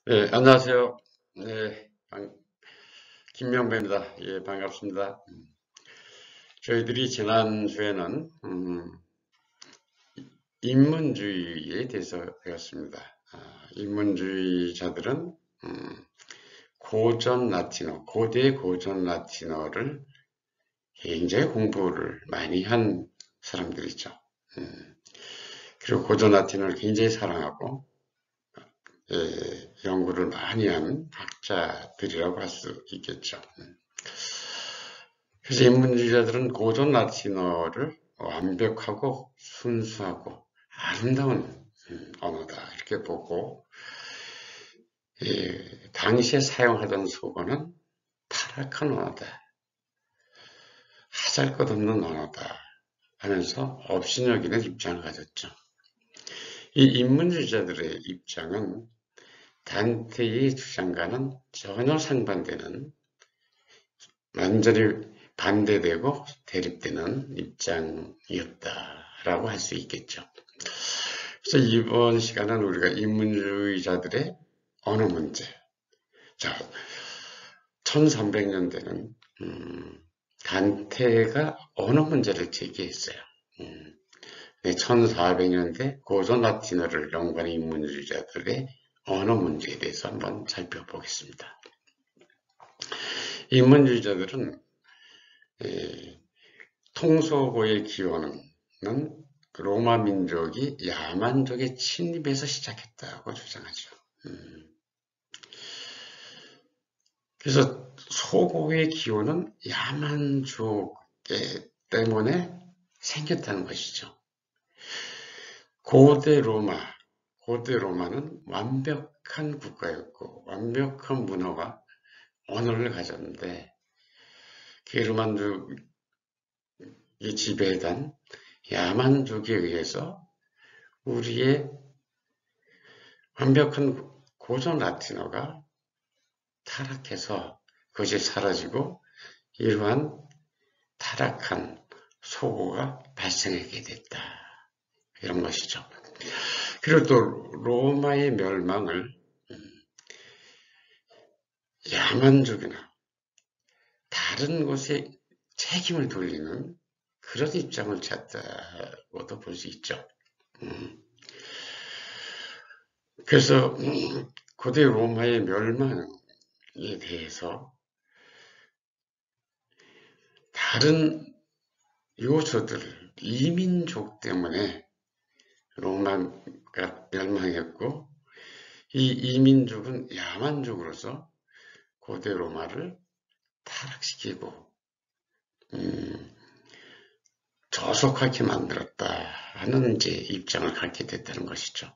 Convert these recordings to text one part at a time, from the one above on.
네, 안녕하세요. 네, 김명배입니다. 예, 반갑습니다. 저희들이 지난주에는 인문주의에 대해서 배웠습니다. 인문주의자들은 음, 고전 라틴어, 고대 고전 라틴어를 굉장히 공부를 많이 한 사람들이죠. 그리고 고전 라틴어를 굉장히 사랑하고 연구를 많이 한 학자들이라고 할 수 있겠죠. 그래서 인문주의자들은 고전 라틴어를 완벽하고 순수하고 아름다운 언어다 이렇게 보고, 당시에 사용하던 속어는 타락한 언어다, 하잘것없는 언어다 하면서 업신여기는 입장을 가졌죠. 이 인문주의자들의 입장은 단테의 주장과는 전혀 상반되는, 완전히 반대되고 대립되는 입장이었다라고 할 수 있겠죠. 그래서 이번 시간은 우리가 인문주의자들의 언어 문제. 자, 1300년대는 단테가 언어 문제를 제기했어요. 1400년대 고전 라틴어를 연구하는 인문주의자들의 언어 문제에 대해서 한번 살펴보겠습니다. 인문주의자들은 통속어의 기원은 로마 민족이 야만족의 침입에서 시작했다고 주장하죠. 그래서 소고의 기원은 야만족 때문에 생겼다는 것이죠. 고대 로마는 완벽한 국가였고 완벽한 문화와 언어를 가졌는데, 게르만족이 지배하던 야만족에 의해서 우리의 완벽한 고전 라틴어가 타락해서 그것이 사라지고 이러한 타락한 소고가 발생하게 됐다, 이런 것이죠. 그리고 또 로마의 멸망을 야만족이나 다른 곳에 책임을 돌리는 그런 입장을 찾다고도 볼 수 있죠. 그래서 고대 로마의 멸망에 대해서 다른 요소들, 이민족 때문에 로마가 멸망했고, 이 이민족은 야만족으로서 고대 로마를 타락시키고 저속하게 만들었다 하는 이제 입장을 갖게 됐다는 것이죠.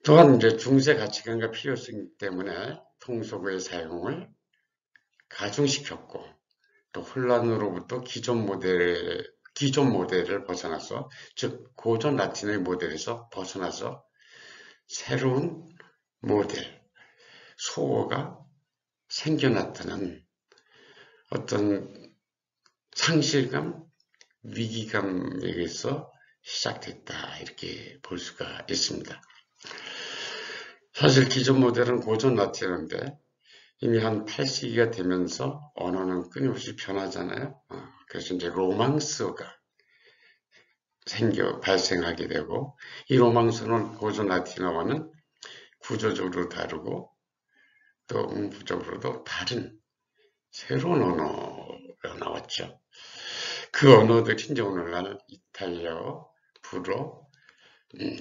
또한 이제 중세 가치관과 필요성 때문에 통속어의 사용을 가중시켰고, 또 혼란으로부터 기존 모델을 벗어나서, 즉 고전 라틴어의 모델에서 벗어나서 새로운 모델, 소어가 생겨났다는 어떤 상실감, 위기감에서 시작됐다, 이렇게 볼 수가 있습니다. 사실 기존 모델은 고전 라틴어인데 이미 한 8세기가 되면서 언어는 끊임없이 변하잖아요. 그래서 이제 로망스어가 발생하게 되고, 이 로망스어는 고전 라틴어와는 구조적으로 다르고 또 문부적으로도 다른 새로운 언어가 나왔죠. 그 언어들이 이제 오늘날 이탈리아어, 불어,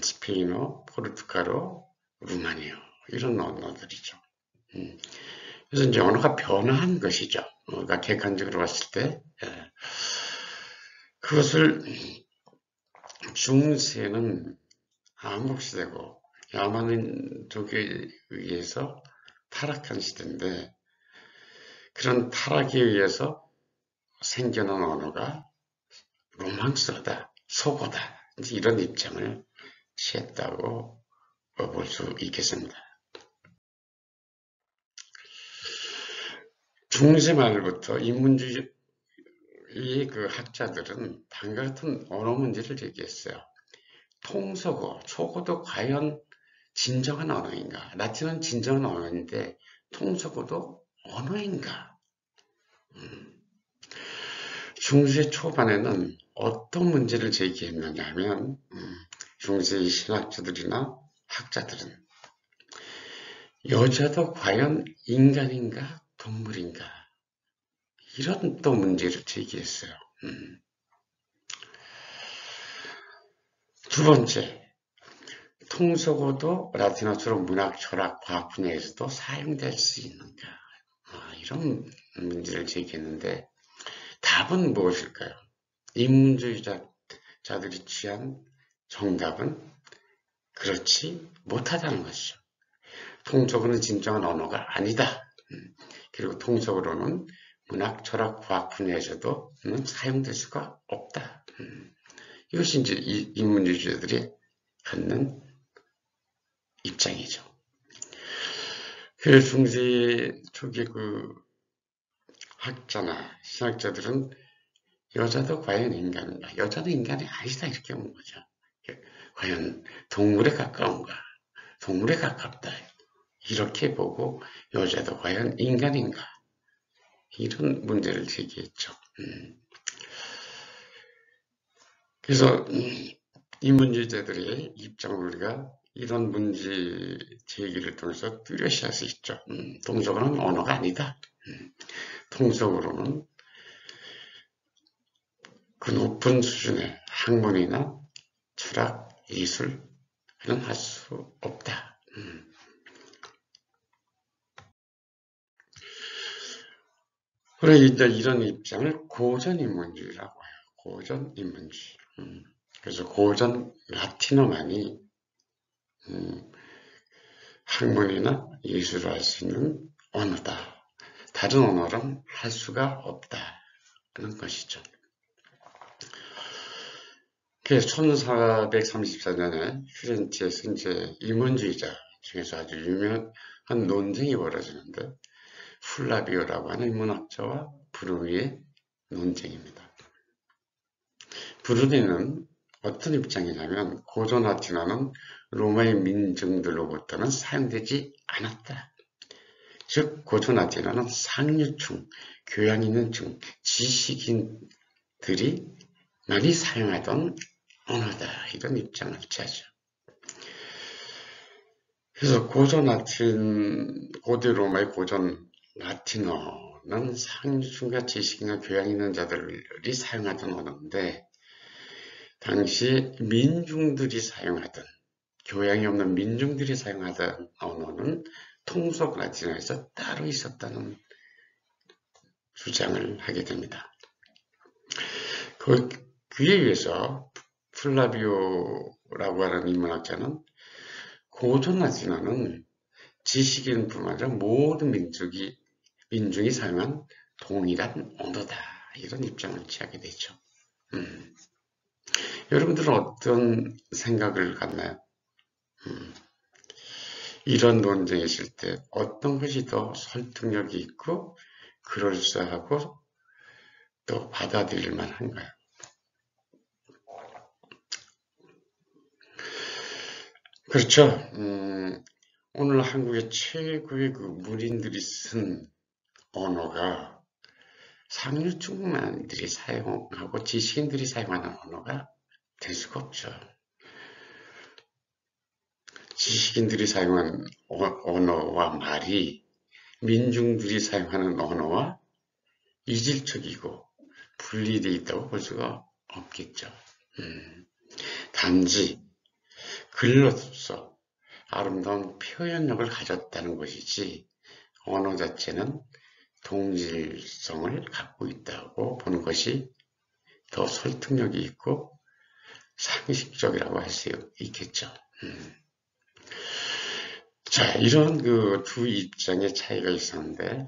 스페인어, 포르투갈어, 루마니아, 이런 언어들이죠. 그래서 이제 언어가 변화한 것이죠. 그러니까 객관적으로 봤을 때, 그것을 중세는 암흑시대고 야만인족에 의해서 타락한 시대인데, 그런 타락에 의해서 생겨난 언어가 로망스다, 속어다, 이런 입장을 취했다고 볼 수 있겠습니다. 중세 말부터 인문주의 그 학자들은 다음과 같은 언어 문제를 제기했어요. 통속어, 속어도 과연 진정한 언어인가? 라틴어는 진정한 언어인데 통속어도 언어인가? 중세 초반에는 어떤 문제를 제기했느냐 하면 중세 신학자들이나 학자들은 여자도 과연 인간인가 동물인가 이런 또 문제를 제기했어요. 두 번째, 통속어도 라틴어처럼 문학, 철학, 과학 분야에서도 사용될 수 있는가 이런 문제를 제기했는데 답은 무엇일까요? 인문주의자들이 취한 정답은 그렇지 못하다는 것이죠. 통속어는 진정한 언어가 아니다. 그리고 통속어로는 문학, 철학, 과학 분야에서도 사용될 수가 없다. 이것이 이제 인문주의자들이 갖는 입장이죠. 그래서 중세 초기 학자나 신학자들은 여자도 과연 인간인가? 여자도 인간이 아니다 이렇게 본 거죠. 과연 동물에 가까운가? 동물에 가깝다. 이렇게 보고 여자도 과연 인간인가? 이런 문제를 제기했죠. 그래서 인문주의자들의 입장을 우리가 이런 문제 제기를 통해서 뚜렷이 할 수 있죠. 통속어는 언어가 아니다. 통속어로는 그 높은 수준의 학문이나 철학, 예술은 할 수 없다. 그러니까 이런 입장을 고전인문주의라고 해요. 고전인문주의. 그래서 고전 라틴어만이 학문이나 예술을 할 수 있는 언어다. 다른 언어는 할 수가 없다는 것이죠. 그래서 1434년에 피렌체에서 이제 인문주의자 중에서 아주 유명한 논쟁이 벌어지는데 플라비오라고 하는 인문학자와 브루니의 논쟁입니다. 브루니는 어떤 입장이냐면 고전 라틴어는 로마의 민중들로부터는 사용되지 않았다. 즉 고전 라틴어는 상류층, 교양 있는 층, 지식인들이 많이 사용하던 언어다. 이런 입장을 취하죠. 그래서 고대 로마의 고전 라틴어는 상류층과 지식이나 교양 있는 자들이 사용하던 언어인데 당시 민중들이 사용하던 교양이 없는 민중들이 사용하던 언어는 통속 라틴어에서 따로 있었다는 주장을 하게 됩니다. 그에 의해서 플라비오라고 하는 인문학자는 고전 라틴어는 지식인뿐만 아니라 모든 민중이 사용한 동일한 언어다. 이런 입장을 취하게 되죠. 여러분들은 어떤 생각을 갖나요? 이런 논쟁이 있을 때 어떤 것이 더 설득력이 있고 그럴싸하고 또 받아들일 만한가요? 그렇죠. 오늘 한국의 최고의 문인들이 쓴 언어가 상류층만들이 사용하고 지식인들이 사용하는 언어가 될 수가 없죠. 지식인들이 사용한 언어와 말이 민중들이 사용하는 언어와 이질적이고 분리되어 있다고 볼 수가 없겠죠. 단지 글로서 아름다운 표현력을 가졌다는 것이지 언어 자체는 동질성을 갖고 있다고 보는 것이 더 설득력이 있고 상식적이라고 할 수 있겠죠. 자, 이런 두 입장의 차이가 있었는데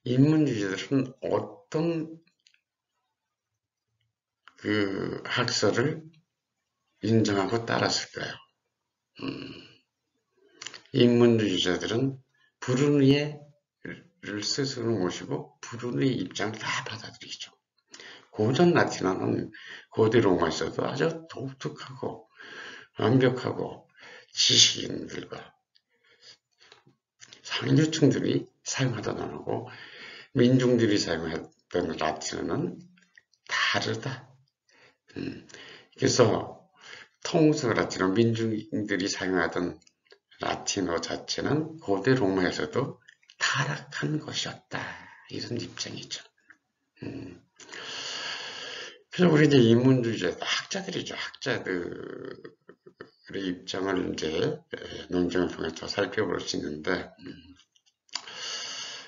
인문주의자들은 어떤 학설을 인정하고 따랐을까요? 인문주의자들은 브루니에를 스스로 모시고 브루니의 입장을 다 받아들이죠. 고전 라틴어는 고대 로마에서도 아주 독특하고 완벽하고 지식인들과 상류층들이 사용하던 언어고 민중들이 사용했던 라틴어는 다르다. 그래서 통서 라틴어, 민중들이 사용하던 라틴어 자체는 고대 로마에서도 타락한 것이었다. 이런 입장이죠. 그래서 우리 이제 인문주의자, 학자들이죠. 학자들의 입장을 이제 논쟁을 통해서 살펴볼 수 있는데,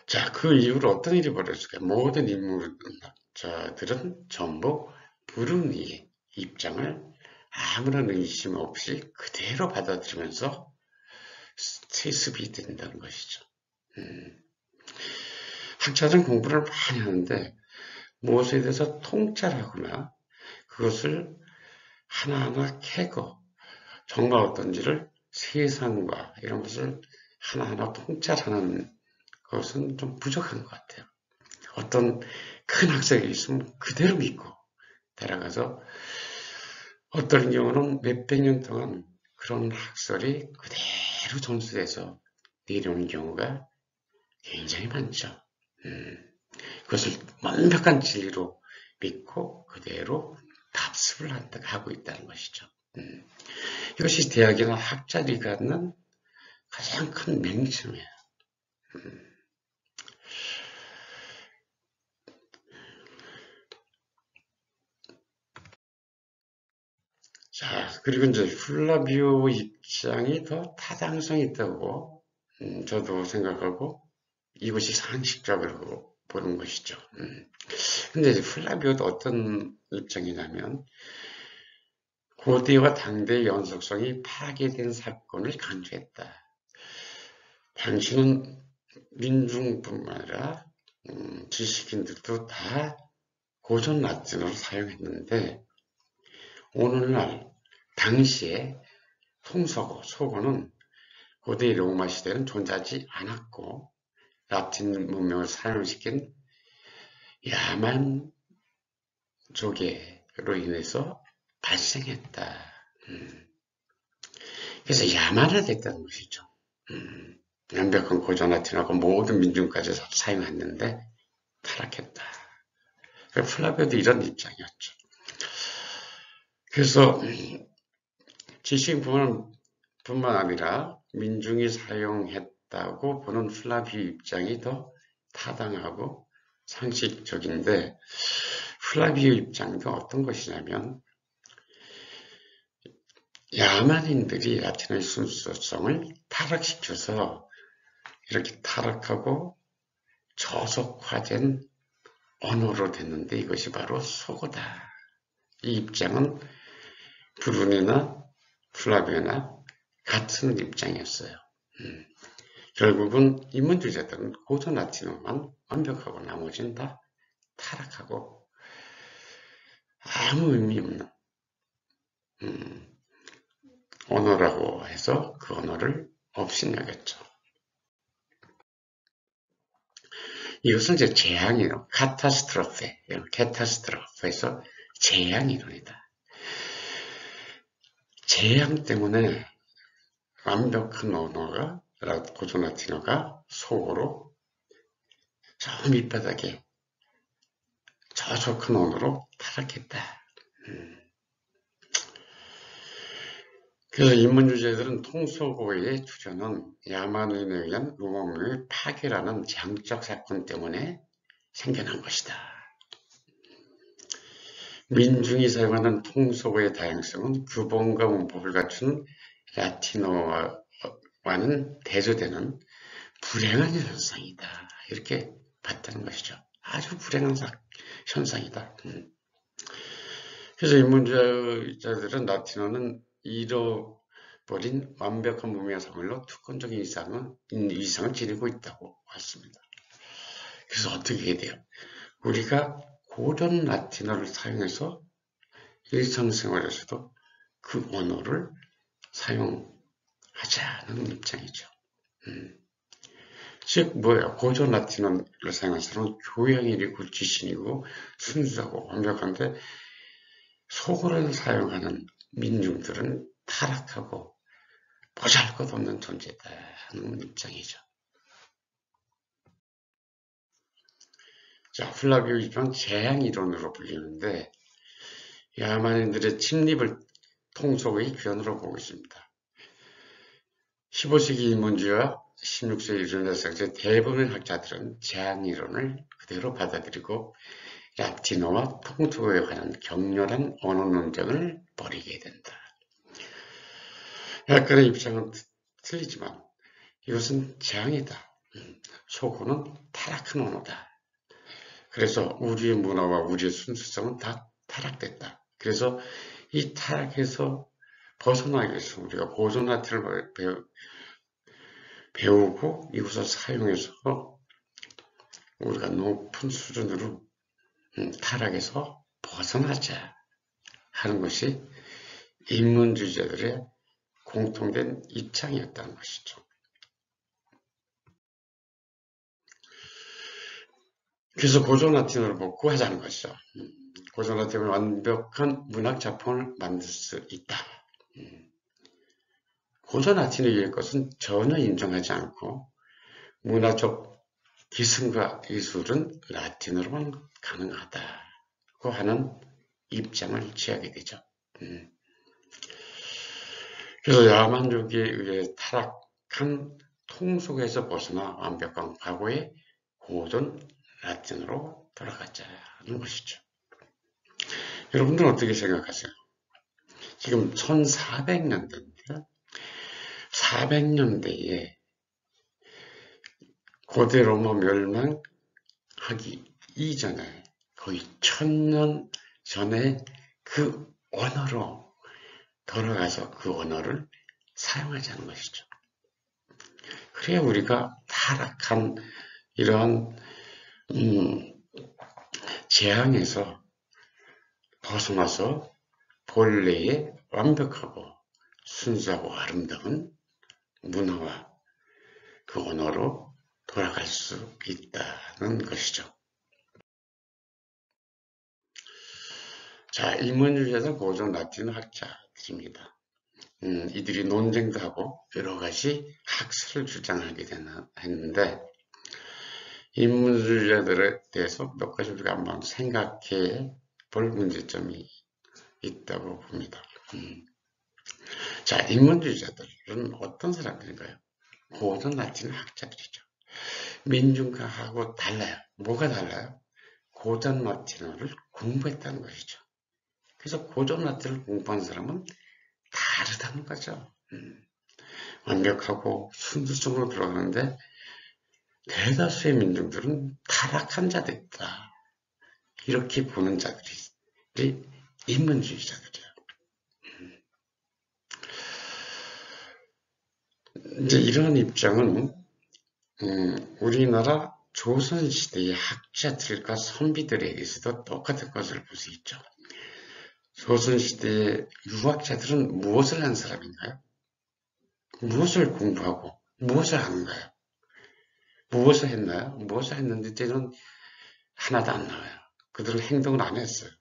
자, 그 이후로 어떤 일이 벌어질까요? 모든 인문학자들은 전부 브루니의 입장을 아무런 의심 없이 그대로 받아들이면서 세습이 된다는 것이죠. 학자들은 공부를 많이 하는데 무엇에 대해서 통찰하거나 그것을 하나하나 캐고 정말 어떤지를 세상과 이런 것을 하나하나 통찰하는 것은 좀 부족한 것 같아요. 어떤 큰 학설이 있으면 그대로 믿고 따라가서 어떤 경우는 몇백 년 동안 그런 학설이 그대로 전수돼서 내려오는 경우가 굉장히 많죠. 그것을 완벽한 진리로 믿고 그대로 답습을 하고 있다는 것이죠. 이것이 대학이나 학자들이 갖는 가장 큰 맹점이에요. 자, 그리고 이제 플라비오 입장이 더 타당성이 있다고 저도 생각하고 이것이 상식적으로 보는 것이죠. 근데 이제 플라비오도 어떤 입장이냐면 고대와 당대의 연속성이 파괴된 사건을 강조했다. 당시는 민중뿐만 아니라 지식인들도 다 고전 라틴어를 사용했는데 오늘날 당시에 통서고, 소고는 고대 로마 시대는 존재하지 않았고 라틴 문명을 사용시킨 야만 조개로 인해서 발생했다. 그래서 야만화됐다는 것이죠. 완벽한 고전 라틴어고 모든 민중까지 사용했는데 타락했다. 플라비오도 이런 입장이었죠. 그래서 지식인뿐만 아니라 민중이 사용했다고 보는 플라비오 입장이 더 타당하고 상식적인데 플라비오 입장도 어떤 것이냐면 야만인들이 라틴어의 순수성을 타락시켜서 이렇게 타락하고 저속화된 언어로 됐는데 이것이 바로 소고다. 이 입장은 브루니나 플라비오나 같은 입장이었어요. 결국은 인문주의자들은 고전 라틴어만 완벽하고 나머지는 다 타락하고 아무 의미 없는 언어라고 해서 그 언어를 업신여겼죠. 이것은 이제 재앙이론, 카타스트로페에서 재앙이론이다. 재앙 때문에 완벽한 언어가, 고전 라틴어가 속으로 저 밑바닥에 저속한 언어로 타락했다. 그래서 인문주의자들은 통소고의 주저는 야만인에 의한 로마 문명의 파괴라는 장적 사건 때문에 생겨난 것이다. 민중이 사용하는 통소고의 다양성은 규범과 문법을 갖춘 라틴어와는 대조되는 불행한 현상이다. 이렇게 봤다는 것이죠. 아주 불행한 현상이다. 그래서 인문주의자들은 라틴어는 잃어버린 완벽한 문명사물로 주권적인 이상을 지니고 있다고 봤습니다. 그래서 어떻게 돼요? 우리가 고전 라틴어를 사용해서 일상생활에서도 그 언어를 사용하자는 입장이죠. 즉 뭐예요? 고전 라틴어를 사용한 사람은 교양이고 지신이고 순수하고 완벽한데 소고를 사용하는 민중들은 타락하고 덧없는 존재다 하는 입장이죠. 자, 플라비오 입장 재앙이론으로 불리는데 야만인들의 침립을 통속의 견으로 보고 있습니다. 15세기 인문주의와 16세기 르네상스의 대부분의 학자들은 재앙이론을 그대로 받아들이고 라틴어와 통속에 관한 격렬한 언어 논쟁을 벌이게 된다. 약간의 입장은 틀리지만 이것은 재앙이다. 소고는 타락한 언어다. 그래서 우리의 문화와 우리의 순수성은 다 타락됐다. 그래서 이 타락에서 벗어나기 위해서 우리가 고전 라틴을 배우고 이것을 사용해서 우리가 높은 수준으로 타락에서 벗어나자 하는 것이 인문주의자들의 공통된 입장이었다는 것이죠. 그래서 고전 라틴어를 복구하자는 것이죠. 고전 라틴어는 완벽한 문학 작품을 만들 수 있다. 고전 라틴어의 것은 전혀 인정하지 않고 문화적 기승과 예술은 라틴어로만 가능하다고 하는 입장을 취하게 되죠. 그래서 야만족에 의해 타락한 통속에서 벗어나 완벽한 과거의 고전 라틴어로 돌아가자는 것이죠. 여러분들은 어떻게 생각하세요? 지금 1400년대인데 400년대에 고대 로마 멸망하기 이전에 거의 1000년 전에 그 언어로 돌아가서 그 언어를 사용하자는 것이죠. 그래야 우리가 타락한 이러한 재앙에서 벗어나서 본래의 완벽하고 순수하고 아름다운 문화와 그 언어로 돌아갈 수 있다는 것이죠. 자, 인문주의자들 고전 라틴어 학자들입니다. 이들이 논쟁도 하고 여러 가지 학설을 주장하게 했는데 인문주의자들에 대해서 몇 가지 우리가 한번 생각해 볼 문제점이 있다고 봅니다. 자, 인문주의자들은 어떤 사람들인가요? 고전 라틴어 학자들이죠. 민중과하고 달라요. 뭐가 달라요? 고전 라틴어를 공부했다는 것이죠. 그래서 고전 라틴어를 공부한 사람은 다르다는 거죠. 완벽하고 순수성으로 들어가는데 대다수의 민중들은 타락한 자들이다. 이렇게 보는 자들이 인문주의자들이에요. 이제 이런 입장은 우리나라 조선시대의 학자들과 선비들에 의해서도 똑같은 것을 볼 수 있죠. 조선시대의 유학자들은 무엇을 한 사람인가요? 무엇을 공부하고 무엇을 하는가요? 무엇을 했나요? 무엇을 했는데 이제는 하나도 안 나와요. 그들은 행동을 안 했어요.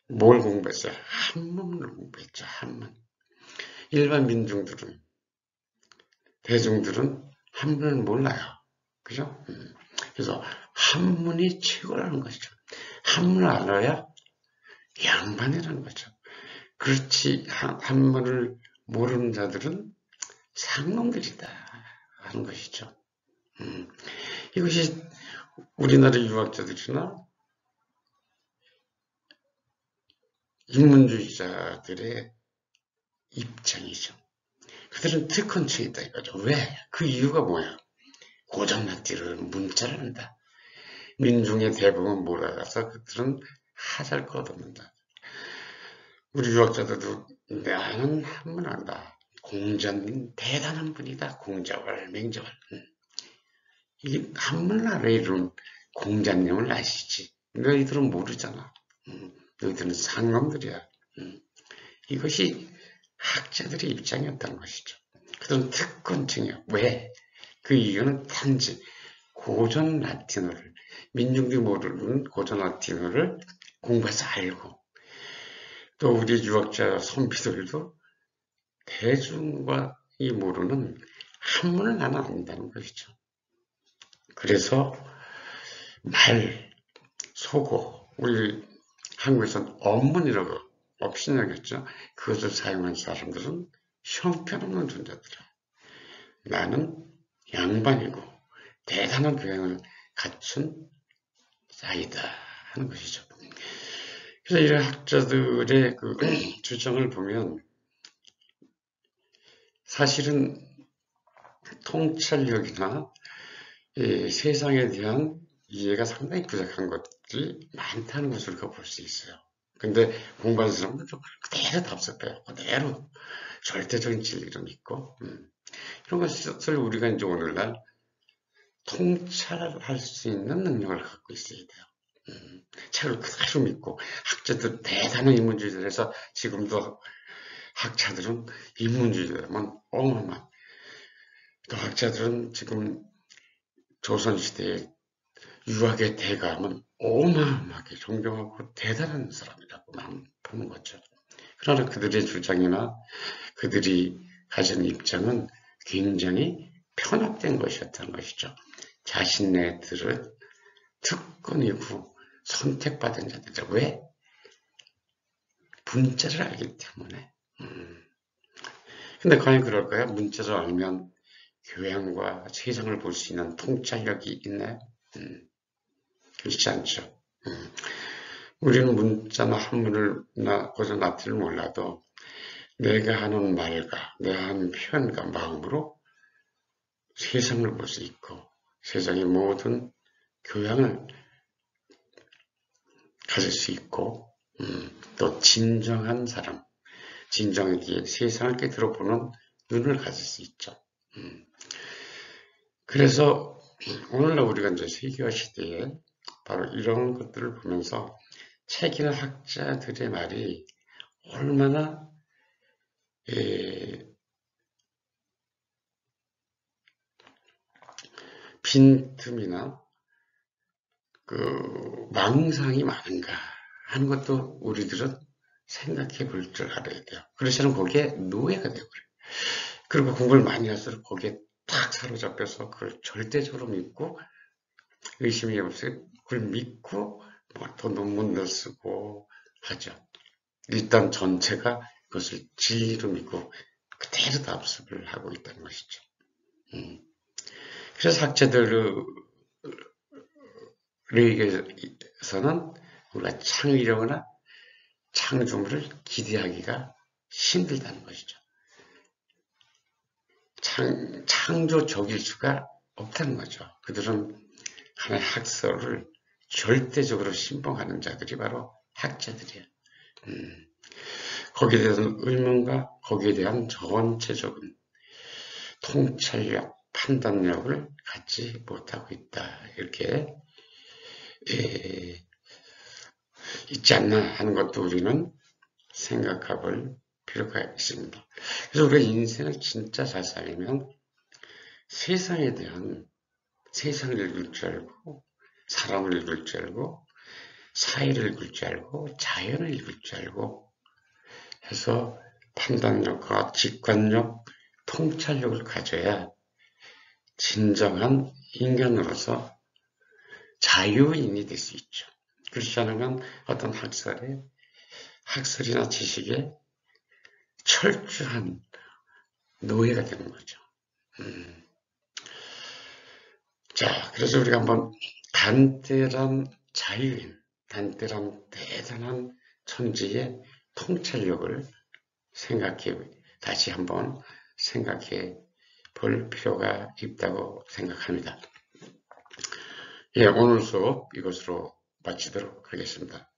뭘 공부했어요? 한문을 공부했죠. 한문. 일반 민중들은, 대중들은 한문을 몰라요. 그죠? 그래서 한문이 최고라는 것이죠. 한문을 알아야 양반이라는 거죠. 그렇지 한문을 모르는 자들은 상놈들이다 하는 것이죠. 이것이 우리나라 유학자들이나 인문주의자들의 입장이죠. 그들은 특권층이다 이거죠. 왜? 그 이유가 뭐야? 고전 라틴어를 문자를 한다. 민중의 대부분 몰아가서 그들은 하잘 것없는다. 우리 유학자들도 나는 한문 안다. 공자는 대단한 분이다. 공자왈 맹자왈. 이 한문나라에 이런 공자님을 아시지. 너희들은 모르잖아. 너희들은 상놈들이야. 이것이 학자들의 입장이었다는 것이죠. 그들은 특권층이야. 왜? 그 이유는 단지 고전 라틴어를, 민중들이 모르는 고전 라틴어를 공부해서 알고, 또 우리 유학자 선비들도 대중과 이 모르는 한문을 나는 안다는 것이죠. 그래서 말, 소고, 우리 한국에서는 언문이라고 업신여겼죠. 그것을 사용한 사람들은 형편없는 존재들이야. 나는 양반이고 대단한 교양을 갖춘 자이다 하는 것이죠. 그래서 이런 학자들의 그 주장을 보면 사실은 통찰력이나 세상에 대한 이해가 상당히 부족한 것들이 많다는 것을 볼 수 있어요. 근데 공부하는 사람은 그대로 답습해요. 그대로 절대적인 진리를 믿고 이런 것을 우리가 이제 오늘날 통찰할 수 있는 능력을 갖고 있어야 돼요. 책을 그대로 믿고 학자들 대단한 인문주의들에서 지금도 학자들은 인문주의자면 어마어마한 또 학자들은 지금 조선시대의 유학의 대가는 어마어마하게 존경하고 대단한 사람이라고만 보는 거죠. 그러나 그들의 주장이나 그들이 가진 입장은 굉장히 편협된 것이었다는 것이죠. 자신네들을 특권이고 선택받은 자들. 왜? 문자를 알기 때문에. 근데 과연 그럴까요? 문자를 알면 교양과 세상을 볼 수 있는 통찰력이 있나요? 그렇지 않죠. 우리는 문자나 한문을나 고전 나트를 몰라도 내가 하는 말과 내가 하는 표현과 마음으로 세상을 볼 수 있고 세상의 모든 교양을 가질 수 있고 또 진정한 사람, 진정하게 세상을 깨뜨려 보는 눈을 가질 수 있죠. 그래서 오늘날 우리가 이제 세계화 시대에 바로 이런 것들을 보면서 책이나 학자들의 말이 얼마나 빈틈이나 그 망상이 많은가 하는 것도 우리들은 생각해 볼 줄 알아야 돼요. 그렇지 않으면 거기에 노예가 되어버려요. 그리고 공부를 많이 할수록 거기에 딱 사로잡혀서 그걸 절대적으로 믿고 의심이 없이 그걸 믿고 또 논문도 쓰고 하죠. 일단 전체가 그것을 진리로 믿고 그대로 답습을 하고 있다는 것이죠. 그래서 학자들에게서는 우리가 창의력이나 창조물을 기대하기가 힘들다는 것이죠. 창조적일 수가 없다는 거죠. 그들은 하나의 학설을 절대적으로 신봉하는 자들이 바로 학자들이에요. 거기에 대한 의문과 거기에 대한 전체적인 통찰력, 판단력을 갖지 못하고 있다. 이렇게 있지 않나 하는 것도 우리는 생각해 볼 필요가 있습니다. 그래서 우리가 인생을 진짜 잘 살려면 세상에 대한 세상을 읽을 줄 알고 사람을 읽을 줄 알고 사회를 읽을 줄 알고 자연을 읽을 줄 알고 해서 판단력과 직관력, 통찰력을 가져야 진정한 인간으로서 자유인이 될 수 있죠. 그렇지 않으면 어떤 학설이나 지식에 철저한 노예가 되는 거죠. 자, 그래서 우리가 한번 단때란 자유인, 단때란 대단한 천지의 통찰력을 다시 한번 생각해 볼 필요가 있다고 생각합니다. 예, 오늘 수업 이것으로 마치도록 하겠습니다.